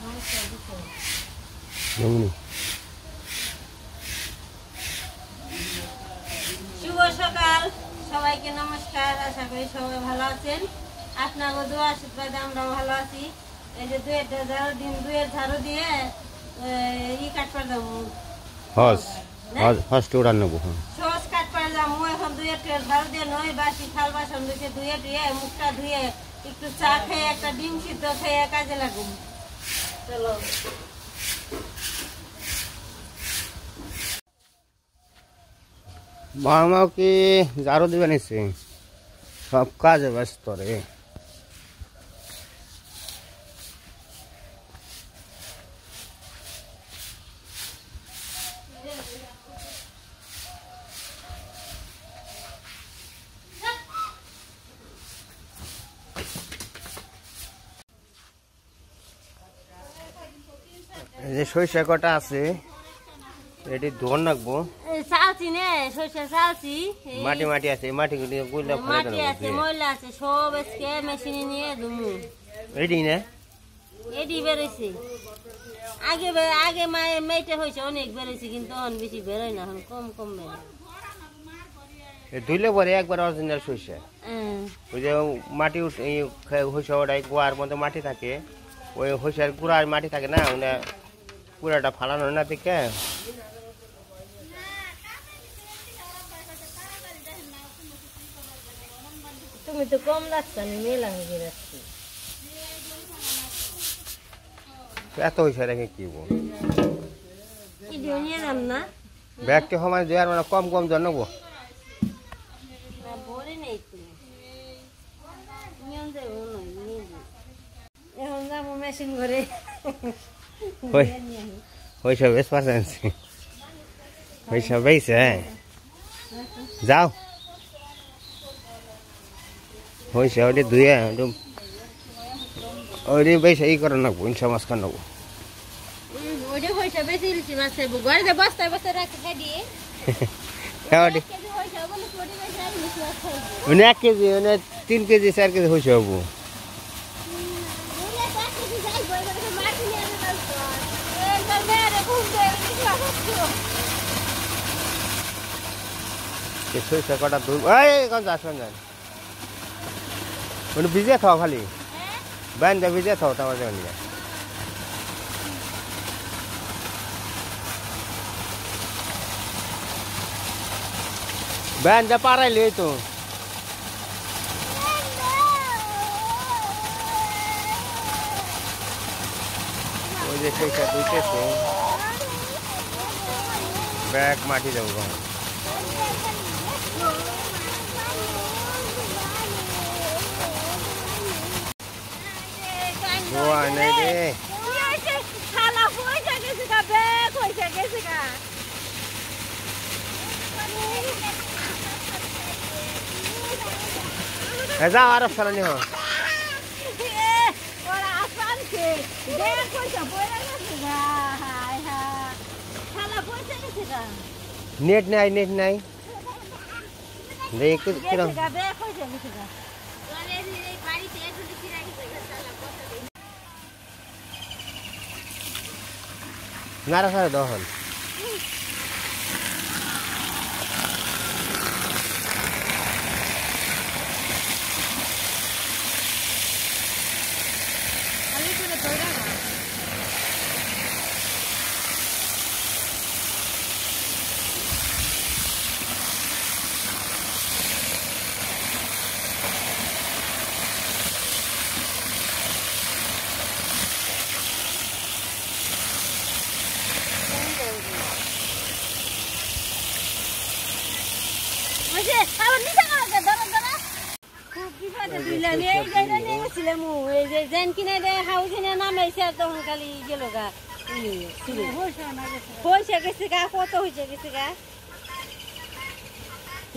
শুভ সকাল সবাইকে নমস্কার। আশা করি সবাই ভালো আছেন। আপনাদের দোয়া আশীর্বাদে আমরা ভালো আছি। এই যে দুয়ের ঝাড়ু দিয়ে কাটপার যাবো, ফার্স্ট উড়ান নেবো। সহজ কাটপার যাবো। এখন দুয়ের ঝাড়ু দিয়ে নয় বাসি থাল বাসন দিয়েছে, ধুয়ে মুখটা ধুয়ে একটু চা খেয়ে একটা ডিম সিদ্ধ খেয়ে কাজে লাগুন। চলো মামাও কি ঝাড়ু দিবে নিচ্ছে, সব কাজে ব্যস্ত রে। এই যে সরিষা কটা আছে, এটি ধোন রাখবো। চালছি নে সরষে চালছি, মাটি মাটি আছে, মাটি মাটি আছে, ময়লা আছে, সব আজকে মেশিনে নিয়ে ধুমু। এটি না এটি বেরোইছে আগে আগে মেয়েটা হয়েছে অনেক বেরোইছে, কিন্তু এখন বেশি বেরোয় না, এখন কম কম বেরোয়। ধুইলে পরে একবার অরিজিনাল সরিষা। ওই যে মাটি হইসাটাই গোয়ার মধ্যে মাটি থাকে, ওই হইসার গুঁড়ার মাটি থাকে না, পুরাটা ফালানো না দেখে। তুমি তো কম লাগছে, আমি মেলা হয়ে যাচ্ছি। এত হইসা রেখে কি বল নিয়ে যাম না, ব্যাগটি সমাজ দেওয়ার মানে কম কম জন নেবো। ভরে নেই তো, এখন যাবো মেশিন ঘরে। হইসা বেশ পারছি, হইসা বেইছে যাও হইসা ওটি ধুয়ে ওটি বেশ ই করে নেবো, ইনশা মাছ খান নেবো। ওটা হইসা বেশি ইলিশি মাছ খাইবো, ঘরে বস্তায় বস্তায় রাখি খাই দিয়ে। 1 কেজি 3 কেজি 4 কেজি হইসা হবো। সরিষা কটা ধুল কোন যাস কোন যান ভিজে থাও, খালি বাইন্দা ভিজে থাও তোমার জন্য। বাইন্দা পারাইলে তো ওই যে সরিষা ধুইতেছে, ব্যাগ মাটি যাবো। যাও আর সালানি হ নেট নাই, নেট নাই কিরম নাড়া সাড়ে দহন।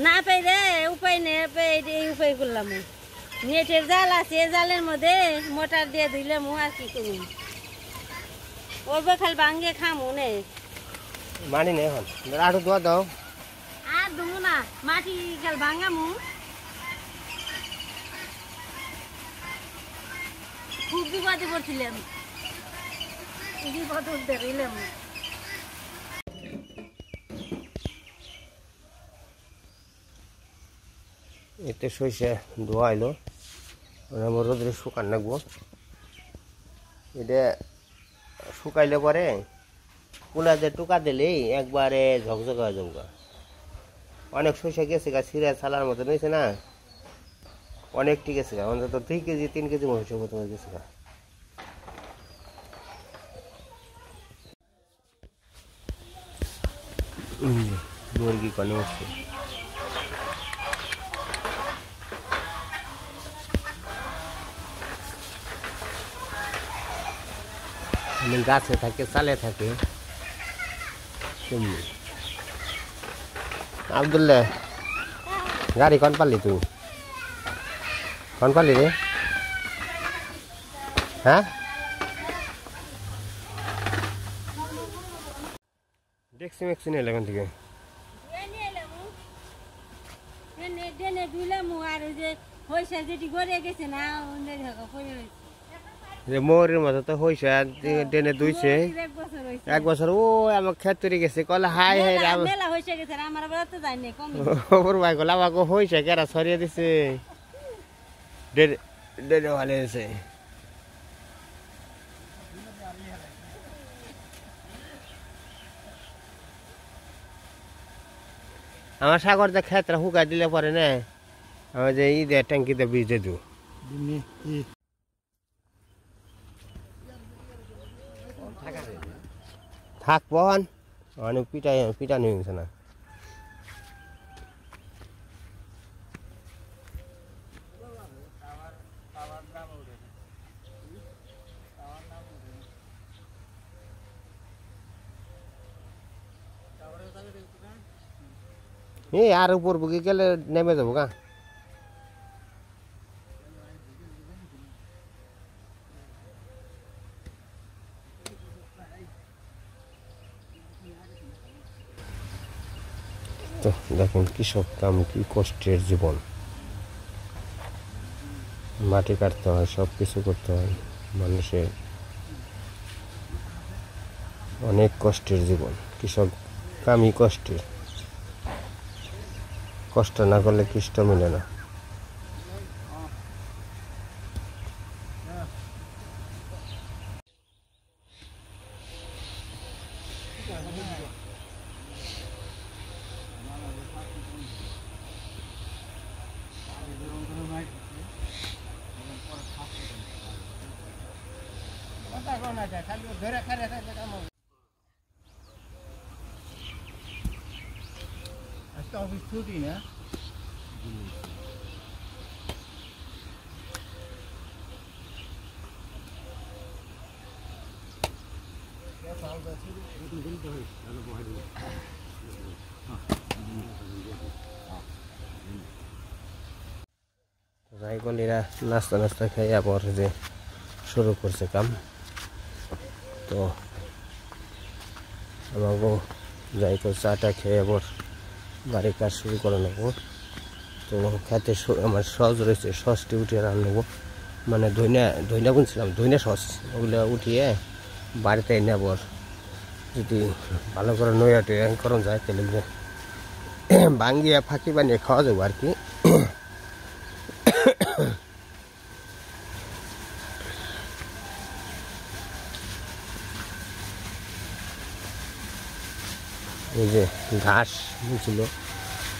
না পাই রে উপায় নেই, উপায় করলাম। নেটের জাল আছে, জালের মধ্যে মোটর দিয়ে ধুইলাম, আর কি করুন। ওই খালি ভাঙ্গে খামু নে মানি নেই এখন আরো দোয়া দাও, আর দুমু না মাটি খাল ভাঙ্গামু। খুব বিপদে পড়ছিলাম। এতে সইষে ধোয়াইলো আমার রোদে শুকান রাখবো এটা শুকাইলে পরে কুলাতে টুকা দিলেই একবারে ঝকঝক হয়ে যাবো অনেক সইষে গেছে গা ছিঁড়ে ছালার মতো নিয়েছে না অনেকটি গেছে গা অন্তত 2 কেজি 3 কেজি মহিষের মতো গেছে গা মুরগি কনে উঠছে গাছে থাকে চালে থাকে আব্দুল্লাহ গাড়ি কন পারলি তুই কন পারলি রে হ্যাঁ দেখছি মেক্সি নিয়ে এলাম থেকে মোরের মতো তো হয়েছে টেনে দুইছে 1 বছর ও আমার ক্ষেত তৈরি গেছে কলে হাই হাই ওর ভাই কলে আমাকে হয়েছে কেরা সরিয়ে দিছে ডেনে ভালো হয়েছে আমার সাগরটা ক্ষেত্রে হুকাই দিলে পরে না আমার যে ঈদের ট্যাঙ্কিতে বীজ দু থাকবো অনেক পিটানো হয়েছে না এই আর উপর বুকে গেলে নেমে যাবো গা তো দেখুন কৃষক কাম কি কষ্টের জীবন মাটি কাটতে হয় সব কিছু করতে হয় মানুষের অনেক কষ্টের জীবন কৃষক কামই কষ্টের কষ্ট না করলে কৃষ্ট মিলে না আজকে অফিস ছুটি না রাইগলিরা নাস্তা নাস্তা খাইয়া পর যে শুরু করছে কাম তো আমাকেও যাই করে চাটা খেয়ে পর বাড়ির কাজ শুরু করে নেবো তো খেতে আমার সস রয়েছে সসটি উঠিয়ে রান্নবো মানে ধইনা বুনছিলাম ধইনা সস ওগুলো উঠিয়ে বাড়িতে নেব যদি ভালো করে নয়া টয়া করন যায় তাহলে ভাঙ্গিয়া ফাঁকি বানিয়ে খাওয়া যাবো আর কি এই যে ঘাস বুনছিল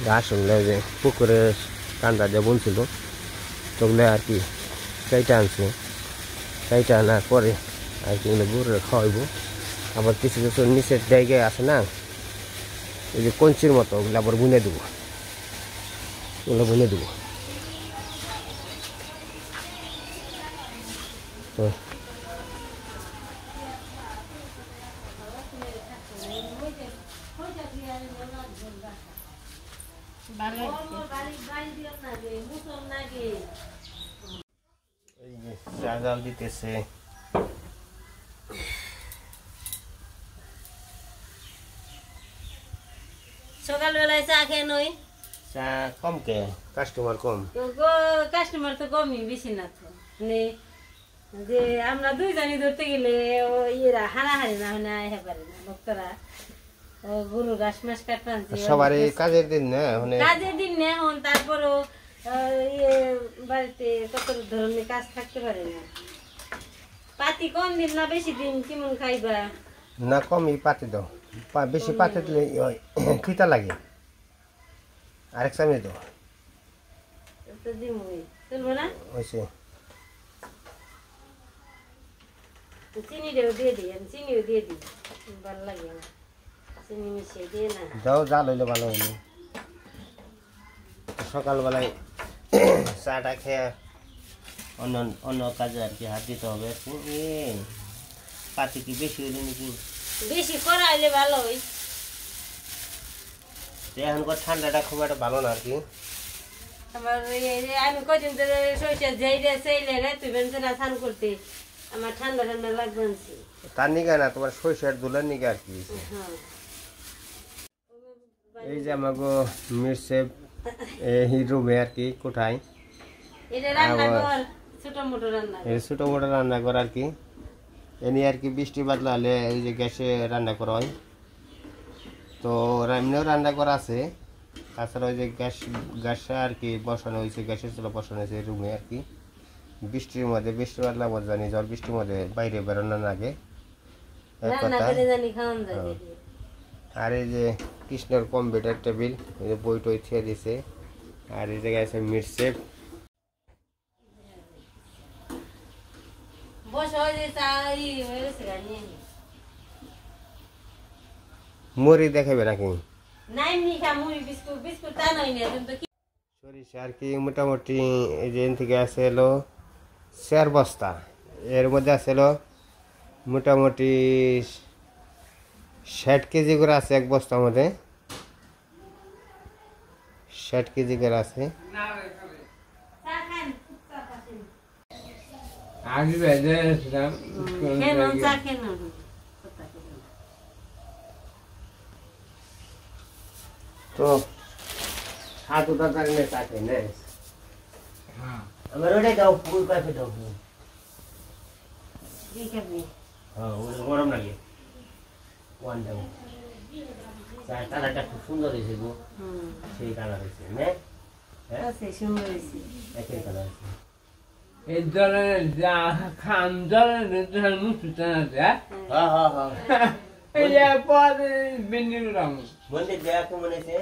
ঘাস ওগুলো যে পুকুরের কান্দা দিয়ে বুনছিল তো ওগুলো আর কি কেটে আনছে কেটে আনার পরে আর কি ওগুলো গরুরে খাওয়াইবো আবার কিছু কিছু নিচের জায়গায় আছে না এই যে কঞ্চির মতো ওগুলো আবার বুনে দেবো ওগুলো বুনে দেবো তো জাল দিতেছে সকালবেলায় চা খেয়ে নই চা কম কে কাস্টমার কম কাস্টমার তো কমই বেশি না তো মানে যে আমরা দুইজনই ধরতে গেলে ও ইয়েরা হানাহানি না হলে আয় পারে না ভক্তরা ও গরু ঘাস মাস কাটতে সবারই কাজের দিন না মানে কাজের দিন না এখন তারপরও ইয়ে বাড়িতে কত ধরনের কাজ থাকতে পারে না পাতি কম দিন না বেশি দিন কেমন খাইবা না কমই পাতি দাও বেশি পাতি দিলে খিতা লাগে আরেক চামচ দাও তো দিমই চলবো না হয়েছে চিনিটাও দিয়ে দিই আমি চিনিও দিয়ে দিই ভালো লাগে না চিনি মিশিয়ে দিয়ে না দাও জাল হইলে ভালো হইলো সকালবেলায় চাটা খেয়ে অন্য অন্য কাজে আর কি হাত দিতে হবে পাতি কি বেশি হইলে নাকি বেশি করাইলে ভালো হয় এখনকার ঠান্ডাটা খুব একটা ভালো না আর কি আমার আমি কদিন ধরে সরষে ঝাইরে চাইলে রে তুই বেঞ্চে না স্নান করতে আমার ঠান্ডা ঠান্ডা লাগবে আনছি তার নিগে না তোমার সরিষার দুলার নিগে আর কি হ্যাঁ এই যে আমাকে মিরসেপ এই রুমে আর কি কোঠায় এটা রান্না কর ছোট মোটো রান্না এই ছোটো মোটো রান্না করা আর কি এনে আর কি বৃষ্টি বাদলা হলে এই যে গ্যাসে রান্না করা হয় তো এমনিও রান্না করা আছে তাছাড়া ওই যে গ্যাসে আর কি বসানো হয়েছে গ্যাসের চুলা বসানো হয়েছে রুমে আর কি বৃষ্টির মধ্যে বৃষ্টি বাদলা মধ্যে জানি ঝড় বৃষ্টির মধ্যে বাইরে বেরোনো লাগে রান্না করে জানি খাওয়ান যায় আর এই যে কৃষ্ণর কম্পিউটার টেবিল এই যে বই টই ছেড়ে দিছে আর এই জায়গায় আছে মিরসেপ বসে ওই যে চা হয়ে গেছে গানি মুড়ি দেখাবে নাকি নাই নি খা মুড়ি বিস্কুট বিস্কুট তা নাই না কিন্তু কি সরিষা আর কি মোটামুটি এই যে থেকে আছে এলো 4 বস্তা এর মধ্যে আছে এলো মোটামুটি 60 কেজি করে আছে এক বস্তার মধ্যে 60 কেজি করে আছে চা খান চা খান আগে বেজে এসেছিলাম কেন চা কেন তো হাত উঠা থাকলে চা খাই না আমার ওটাই দাও ফুল কফি দাও ঠিক আছে হ্যাঁ ওটা গরম লাগে ওয়ান দাও চা কালারটা খুব সুন্দর হয়েছে গো সেই কালার হয়েছে না আছে সুন্দর হয়েছে একই কালার আছে এই ধরনের যা খান ধরনের মুসুটা হ্যাঁ হ্যাঁ হ্যাঁ এই যে পরে বিন্দির রং মন্দির দেয়া কেমন হয়েছে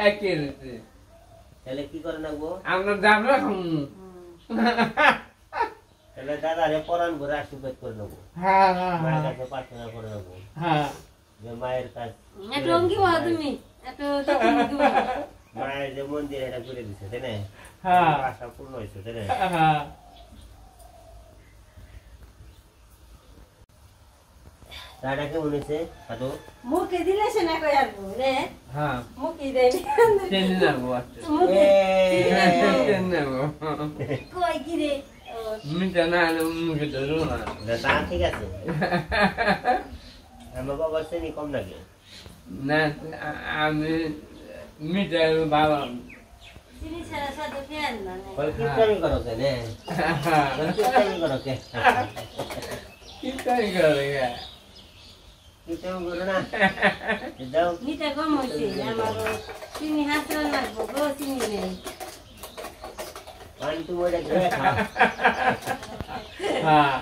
একই রয়েছে তাহলে কি করে নেবো আমরা দাম রাখুন তাহলে দাদা রে পরান ভরে আশীর্বাদ করে নেবো হ্যাঁ হ্যাঁ মায়ের কাছে প্রার্থনা করে নেবো হ্যাঁ যে মায়ের কাজ এত অঙ্কি বলো তুমি এত অঙ্কি বলো মায়ের যে মন্দির এটা করে দিছে তাই না হ্যাঁ আশা পূর্ণ হয়েছে তাই না হ্যাঁ দাদা কেমন হয়েছে সাধু মুখে দিলে সে না কই আর রে হ্যাঁ মুখে দেয় চেনে যাবো মুখে চেনে যাবো কই কি রে মিটা না মুখে ধরো না তা ঠিক আছে আমার বাবার শ্রেণী কম লাগে না আমি মিটা বাবা চিনি ছাড়া সাথে ফেল না কীর্তনই করো কে নে কীর্তনই করো কে কি তাই করে কীর্তন করো না যাও মিঠা কম হয়েছে আমার চিনি হাতরা লাগবো গো চিনি নেই পানি তুমি ওটা ধুয়ে খাও হ্যাঁ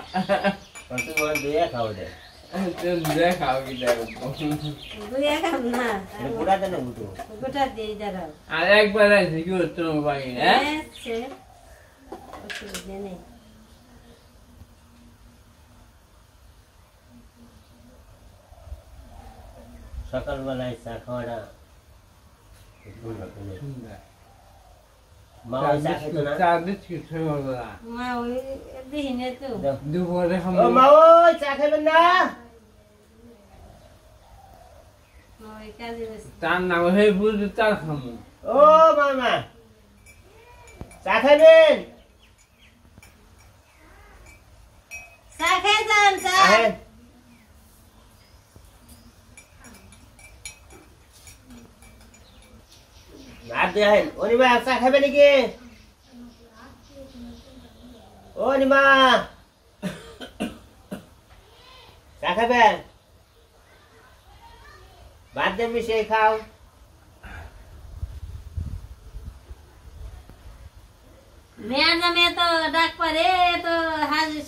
তুমি ওটা ধুয়ে খাও ওটা দেখাও কি দেখো দুইয়া খাম না গোটা দেন গুটো গোটা দিয়ে দাঁড়াও আর একবার আছে কি তোমার বাকি হ্যাঁ সে অসুবিধা নেই সকালবেলায় চা খাওয়াটা মা ওই চা খেতো না চা দিচ্ছি সকালবেলা মা ওই দিনে তো দুপুরে ও মা ওই চা খাবেন না ওই কাজে ব্যস্ত তার নাম হয়ে বুঝতে চা খামো ও মামা চা খাবেন চা খেয়ে যান চা আহেন আর দিয়ে আহেন অনিমা চা খাবে নাকি ও অনিমা খাবেন ভাত দিয়ে মিশিয়ে খাও মেয়ের জামে তো ডাক পারে তো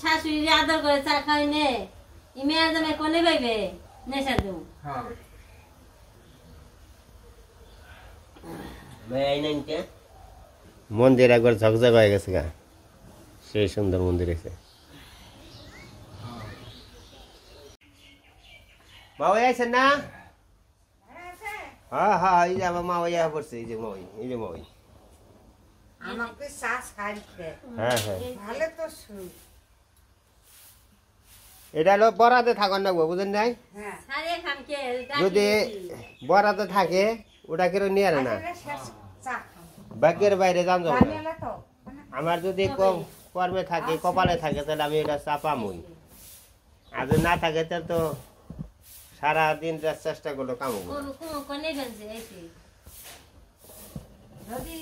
শাশুড়ি আদর করে চা খাই নে মেয়ের জামে কোনে পাইবে নেশা দেব হ্যাঁ মন্দির একবার ঝকঝক হয়ে গেছে গা সেই সুন্দর মন্দির আছে মাওই আছেন না হ্যাঁ হ্যাঁ এই যে আমার মাওই পড়ছে এই যে মাওই আমাকে শ্বাস খাইতে হ্যাঁ হ্যাঁ ভালো তো শুন এটা হলো বরাতে থাকুন না বুঝেন নাই হ্যাঁ সারে খামকে যদি বরাতে থাকে ওটা কেউ নিয়ে আনে না চা খাও বাকের বাইরে যান যাবো না। জানেলা তো আমার যদি কর্মে থাকে কপালে থাকে তাহলে আমি এটা চাপামই আর যদি না থাকে তাহলে তো সারাদিন চেষ্টা করলো কামো কোনে ফেলছে এসে যদি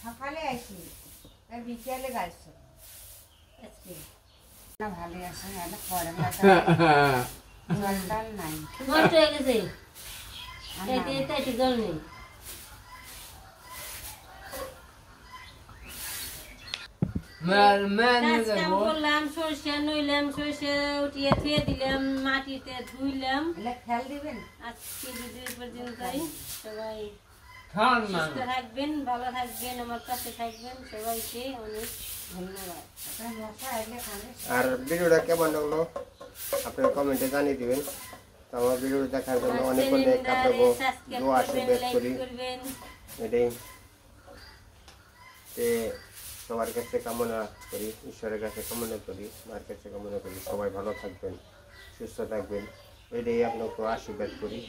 সকালে আসি আর বিকেলে গাইছো আজকে না ভালো আছে না পরে জলটাল নাই নষ্ট হয়ে গেছে এতে জল নেই কাজ কাম করলাম সরষে নইলাম সরষে উঠিয়ে থুয়ে দিলাম মাটিতে ধুইলাম এলে খেয়াল দিবেন আজকে ভিডিও পর্যন্তই সবাই খান না সুস্থ থাকবেন ভালো থাকবেন আমার কাছে থাকবেন সবাইকে অনেক ধন্যবাদ আপনার মশা এলে খাবে আর ভিডিওটা কেমন লাগলো আপনারা কমেন্টে জানিয়ে দিবেন তো আমার ভিডিও দেখার জন্য অনেক অনেক আপনাকে দোয়া আশীর্বাদ করি করবেন এটাই যে সবার কাছে কামনা করি ঈশ্বরের কাছে কামনা করি মার কাছে কামনা করি সবাই ভালো থাকবেন সুস্থ থাকবেন এটাই আপনাকে আশীর্বাদ করি